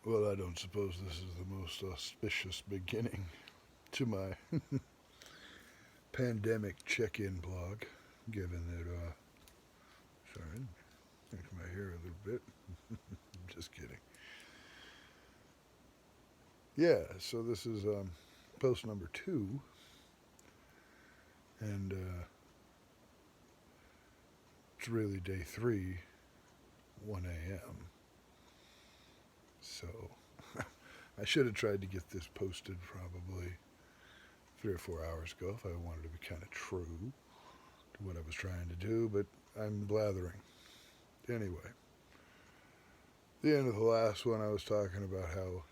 Well, I don't suppose this is the most auspicious beginning to my pandemic check in blog, given that, sorry, fix my hair a little bit. Just kidding. Yeah, so this is post number 2, and it's really day 3, 1 a.m. So I should have tried to get this posted probably 3 or 4 hours ago if I wanted to be kind of true to what I was trying to do, but I'm blathering. Anyway, the end of the last one, I was talking about how,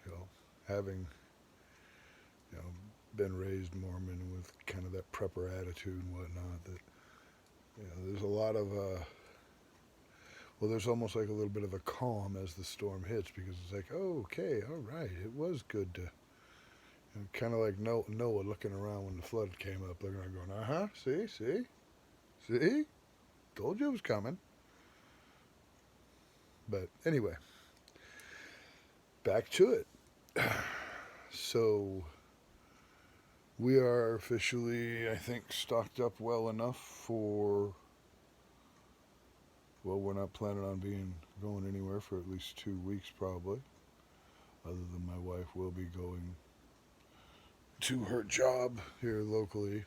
having, you know, been raised Mormon with kind of that prepper attitude and whatnot, that, there's a lot of, well, there's almost like a little bit of a calm as the storm hits because it's like, oh, okay, all right, it was good to, kind of like Noah looking around when the flood came up, looking around going, see, told you it was coming. But anyway, back to it. So we are officially, I think, stocked up well enough for. Well, we're not planning on going anywhere for at least 2 weeks, probably. Other than my wife will be going to her job here locally.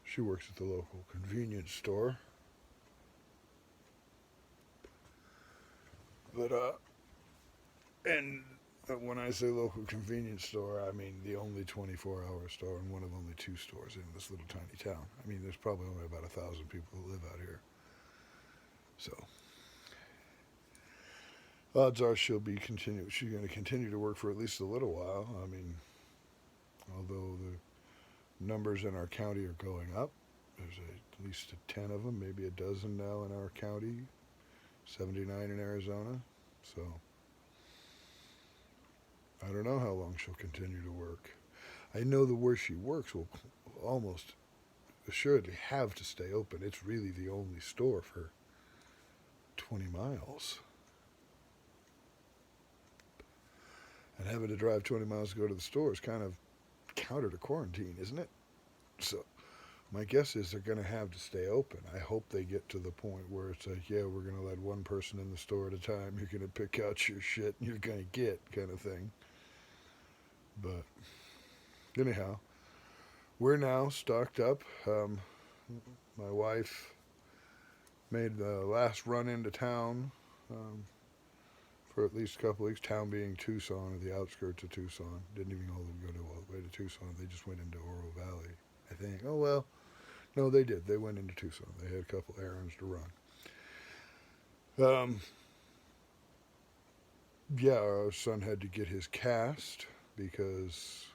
She works at the local convenience store. But and when I say local convenience store, I mean the only 24-hour store and one of only 2 stores in this little tiny town. I mean, there's probably only about 1,000 people who live out here. So odds are she's going to continue to work for at least a little while. I mean, although the numbers in our county are going up, there's at least 10 of them, maybe a dozen now in our county, 79 in Arizona. So I don't know how long she'll continue to work. I know the where she works will almost assuredly have to stay open. It's really the only store for 20 miles. And having to drive 20 miles to go to the store is kind of counter to quarantine, isn't it? So my guess is they're going to have to stay open. I hope they get to the point where it's like, yeah, we're going to let one person in the store at a time. You're going to pick out your shit and you're going to get kind of thing. But anyhow, we're now stocked up. My wife made the last run into town for at least a couple weeks. Town being Tucson, or the outskirts of Tucson. Didn't even go all the way to Tucson. They just went into Oro Valley, I think. Oh, well, no, they did. They went into Tucson. They had a couple errands to run. Yeah, our son had to get his cast because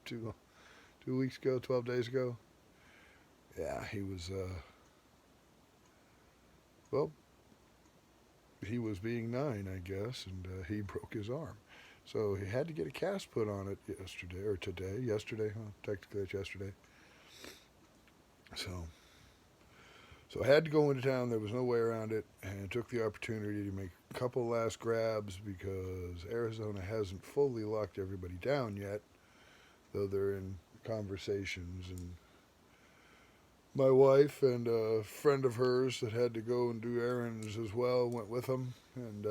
2 weeks ago, 12 days ago, yeah, he was, well, he was being 9, I guess, and he broke his arm. So he had to get a cast put on it yesterday, or today. Yesterday, huh? Technically, it's yesterday. So I had to go into town. There was no way around it, and took the opportunity to make a couple last grabs because Arizona hasn't fully locked everybody down yet, though they're in conversations. And my wife and a friend of hers that had to go and do errands as well went with them, and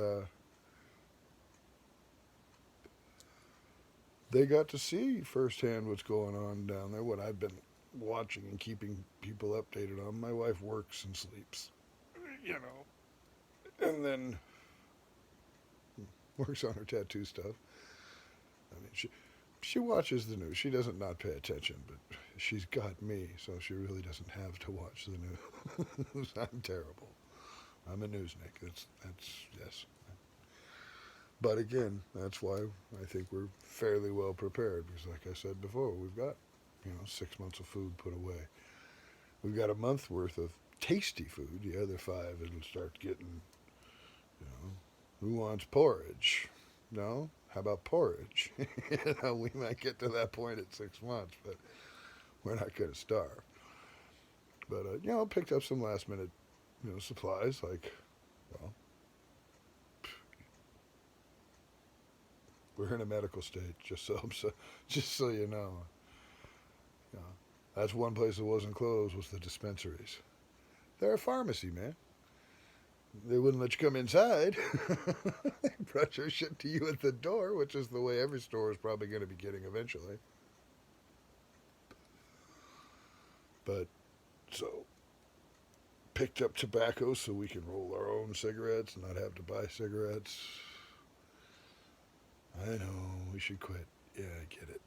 they got to see firsthand what's going on down there. What I've been watching and keeping people updated on. My wife works and sleeps, and then works on her tattoo stuff. I mean, she watches the news. She doesn't not pay attention, but she's got me, so she really doesn't have to watch the news. I'm terrible. I'm a newsnik. That's yes. But again, that's why I think we're fairly well prepared because, like I said before, we've got 6 months of food put away. We've got a month worth of tasty food. The other 5 it'll start getting. Who wants porridge? No? How about porridge? We might get to that point at 6 months, but we're not going to starve. But picked up some last minute, supplies like, well, We're in a medical state, just so you know. You know. That's one place that wasn't closed was the dispensaries. They're a pharmacy, man. They wouldn't let you come inside. They brought your shit to you at the door, which is the way every store is probably going to be getting eventually. But so picked up tobacco so we can roll our own cigarettes and not have to buy cigarettes. I know we should quit. Yeah, I get it.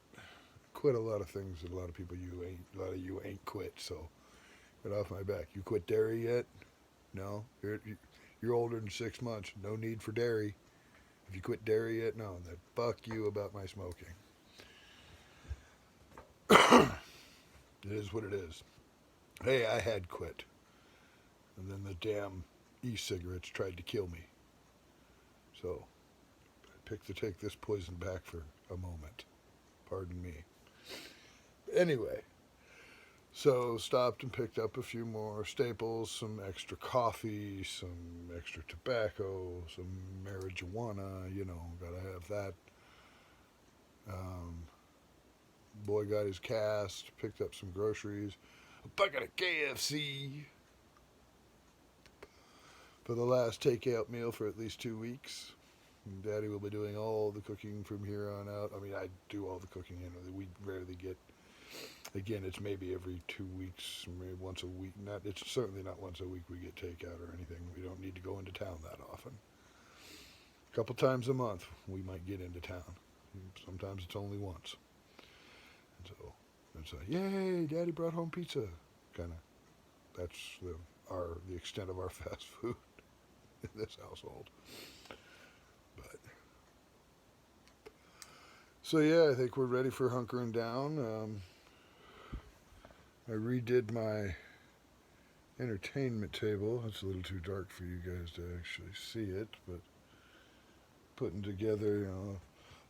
Quit a lot of things that a lot of you ain't quit. So get off my back. You quit dairy yet? No. You're older than 6 months. No need for dairy. If you quit dairy yet, no. Then fuck you about my smoking. It is what it is. Hey, I had quit. And then the damn e-cigarettes tried to kill me. So I picked to take this poison back for a moment. Pardon me. Anyway, so stopped and picked up a few more staples, some extra coffee, some extra tobacco, some marijuana, gotta have that. Boy got his cast, picked up some groceries, a bucket of KFC for the last takeout meal for at least 2 weeks. And Daddy will be doing all the cooking from here on out. I mean, I do all the cooking, we rarely get. Again, it's maybe every 2 weeks, maybe once a week. It's certainly not once a week we get takeout or anything. We don't need to go into town that often. A couple times a month we might get into town. Sometimes it's only once. And so it's like, yay, Daddy brought home pizza. Kind of. That's the extent of our fast food in this household. But so yeah, I think we're ready for hunkering down. I redid my entertainment table. It's a little too dark for you guys to actually see it, but putting together,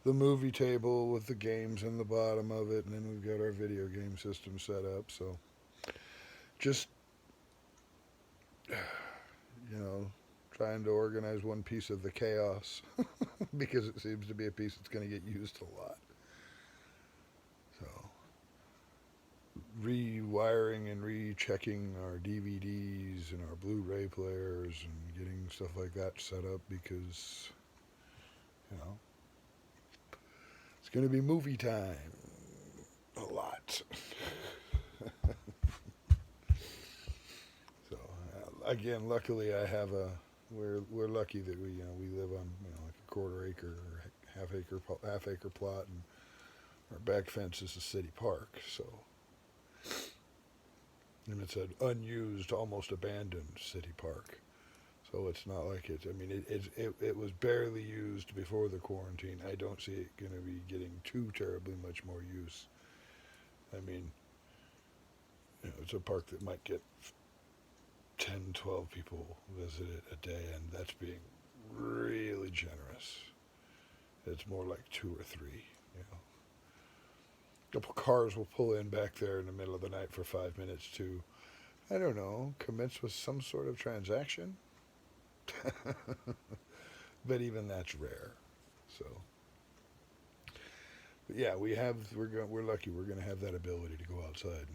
the movie table with the games in the bottom of it, and then we've got our video game system set up. So just, trying to organize one piece of the chaos because it seems to be a piece that's going to get used a lot. So rewiring and rechecking our DVDs and our Blu-ray players and getting stuff like that set up because, it's going to be movie time a lot. So, again, luckily I have we're lucky that we live on, like a quarter acre or half acre plot, and our back fence is a city park, so. And it's an unused, almost abandoned city park. So it's not like it was barely used before the quarantine. I don't see it going to be getting too terribly much more use. I mean, it's a park that might get 10, 12 people visit it a day, and that's being really generous. It's more like 2 or 3, A couple cars will pull in back there in the middle of the night for 5 minutes to, I don't know, commence with some sort of transaction. But even that's rare. So, but yeah, we're lucky. We're going to have that ability to go outside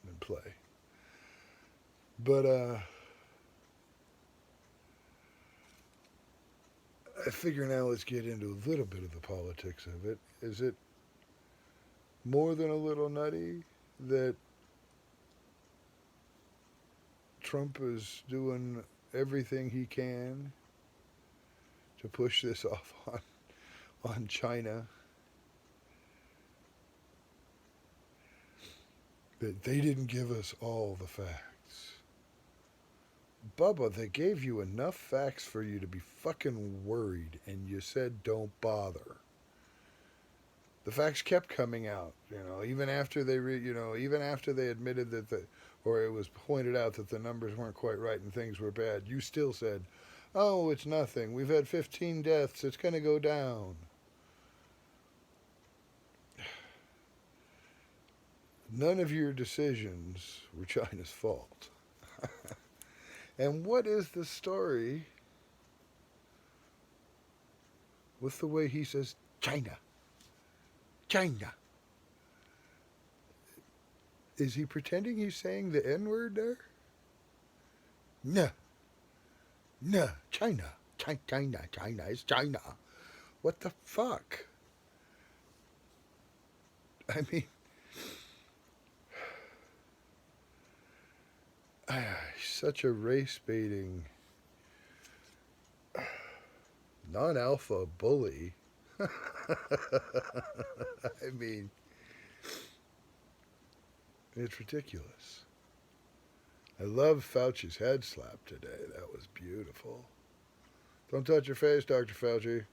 and play. But I figure now let's get into a little bit of the politics of it. Is it more than a little nutty that Trump is doing everything he can to push this off on China? That they didn't give us all the facts. Bubba, they gave you enough facts for you to be fucking worried, and you said don't bother. The facts kept coming out, even after they even after they admitted that or it was pointed out that the numbers weren't quite right and things were bad. You still said, "Oh, it's nothing. We've had 15 deaths. It's going to go down." None of your decisions were China's fault. And what is the story with the way he says China. China. Is he pretending he's saying the N-word there? No. No. China. China. China. It's China. What the fuck? I mean, such a race baiting, non-alpha bully. I mean, it's ridiculous. I love Fauci's head slap today. That was beautiful. Don't touch your face, Dr. Fauci.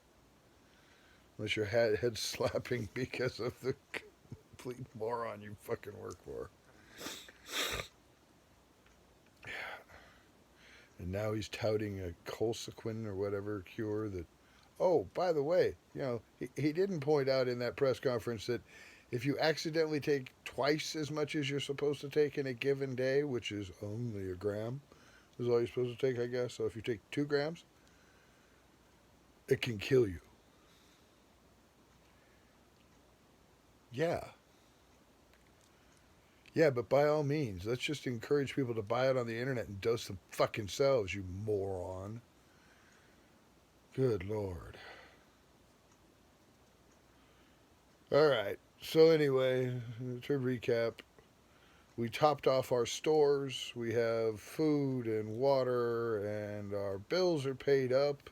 Unless you're head slapping because of the complete moron you fucking work for. And now he's touting a colsequin or whatever cure that. Oh, by the way, he didn't point out in that press conference that if you accidentally take twice as much as you're supposed to take in a given day, which is only a gram, is all you're supposed to take, I guess. So if you take 2 grams, it can kill you. Yeah. Yeah, but by all means, let's just encourage people to buy it on the internet and dose them fucking selves, you moron. Good Lord. Alright, so anyway, to recap, we topped off our stores, we have food and water, and our bills are paid up,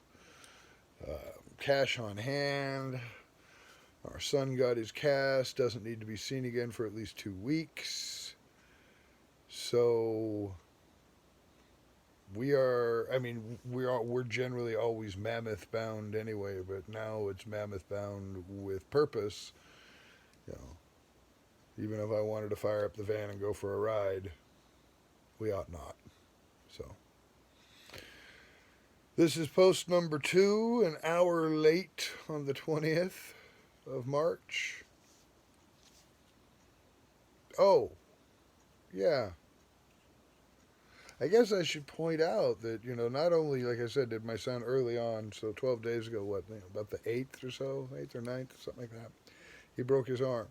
cash on hand. Our son got his cast, doesn't need to be seen again for at least 2 weeks. So we're generally always mammoth bound anyway, but now it's mammoth bound with purpose. Even if I wanted to fire up the van and go for a ride, we ought not. So this is post number 2, an hour late on the 20th of March. Oh, yeah. I guess I should point out that, not only, like I said, did my son early on, so 12 days ago, about the 8th or so, 8th or 9th, something like that, he broke his arm.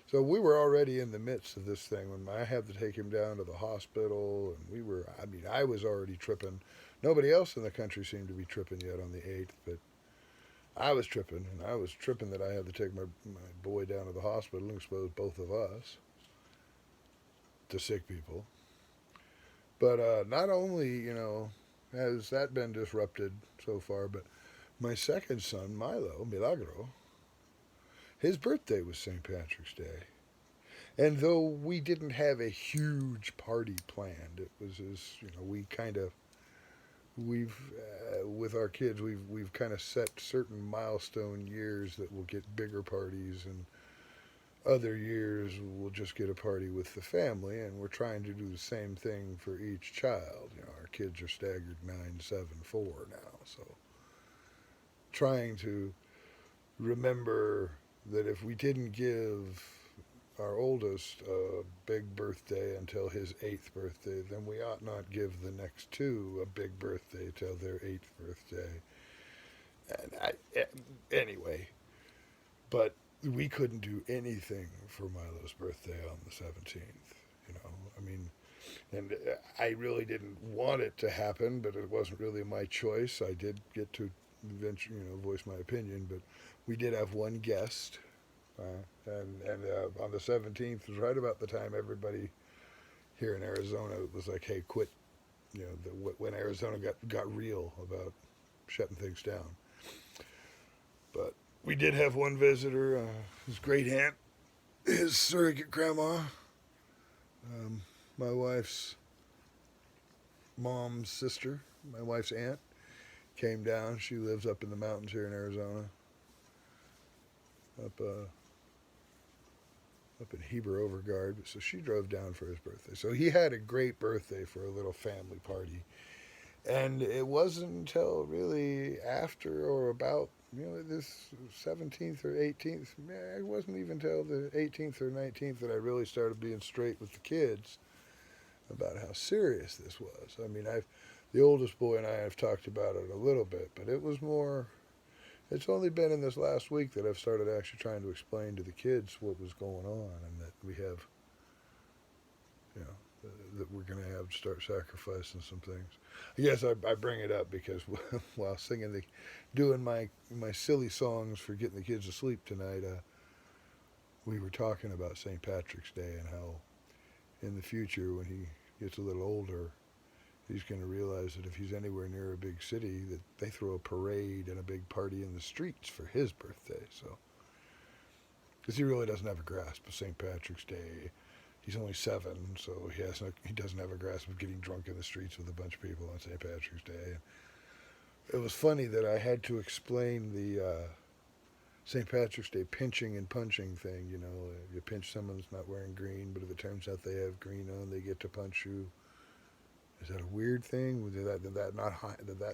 So we were already in the midst of this thing when I had to take him down to the hospital, and I was already tripping. Nobody else in the country seemed to be tripping yet on the 8th, but I was tripping, and I was tripping that I had to take my boy down to the hospital and expose both of us to sick people. But not only, has that been disrupted so far, but my second son, Milagro, his birthday was St. Patrick's Day. And though we didn't have a huge party planned, it was with our kids, we've kind of set certain milestone years that we'll get bigger parties, and other years we'll just get a party with the family, and we're trying to do the same thing for each child. Our kids are staggered 9, 7, 4 now, so trying to remember that if we didn't give our oldest a big birthday until his 8th birthday, then we ought not give the next 2 a big birthday till their 8th birthday. And anyway, but we couldn't do anything for Milo's birthday on the 17th. And I really didn't want it to happen, but it wasn't really my choice. I did get to eventually, voice my opinion, but we did have one guest. And on the 17th was right about the time everybody here in Arizona was like, hey, quit, when Arizona got real about shutting things down. But we did have one visitor, his great aunt, his surrogate grandma, my wife's mom's sister, my wife's aunt, came down. She lives up in the mountains here in Arizona, up in Heber Overgard. So she drove down for his birthday. So he had a great birthday for a little family party. And it wasn't until really after or about, this 17th or 18th, it wasn't even until the 18th or 19th that I really started being straight with the kids about how serious this was. The oldest boy and I have talked about it a little bit, but it was more It's only been in this last week that I've started actually trying to explain to the kids what was going on and that we have, you know, that we're going to have to start sacrificing some things. Yes, I bring it up because while singing doing my silly songs for getting the kids to sleep tonight, we were talking about St. Patrick's Day and how in the future when he gets a little older, he's going to realize that if he's anywhere near a big city, that they throw a parade and a big party in the streets for his birthday. So, because he really doesn't have a grasp of St. Patrick's Day. He's only 7, so he doesn't have a grasp of getting drunk in the streets with a bunch of people on St. Patrick's Day. It was funny that I had to explain the St. Patrick's Day pinching and punching thing. You know, you pinch someone that's not wearing green, but if it turns out they have green on, they get to punch you. Is that a weird thing? Did that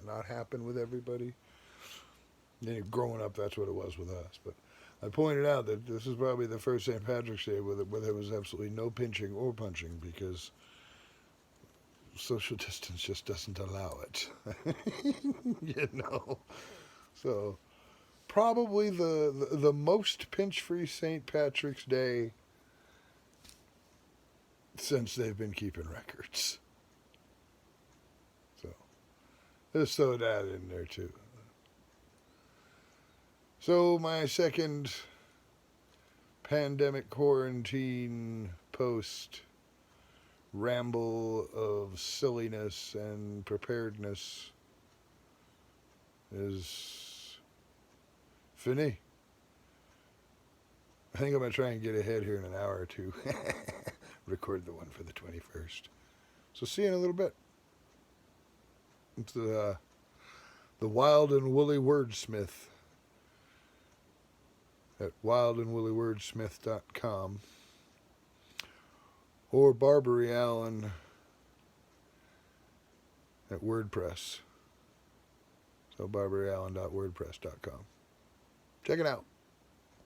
not happen with everybody? Growing up, that's what it was with us. But I pointed out that this is probably the first St. Patrick's Day where there was absolutely no pinching or punching because social distance just doesn't allow it. You know? So, probably the most pinch-free St. Patrick's Day since they've been keeping records. So, let's throw that in there too. So, my second pandemic quarantine post ramble of silliness and preparedness is fini. I think I'm going to try and get ahead here in an hour or two. Record the one for the 21st. So see you in a little bit. It's the Wild and Woolly Wordsmith at wildandwoollywordsmith.com or Barbary Allen at WordPress. So barbaryallen.wordpress.com. Check it out.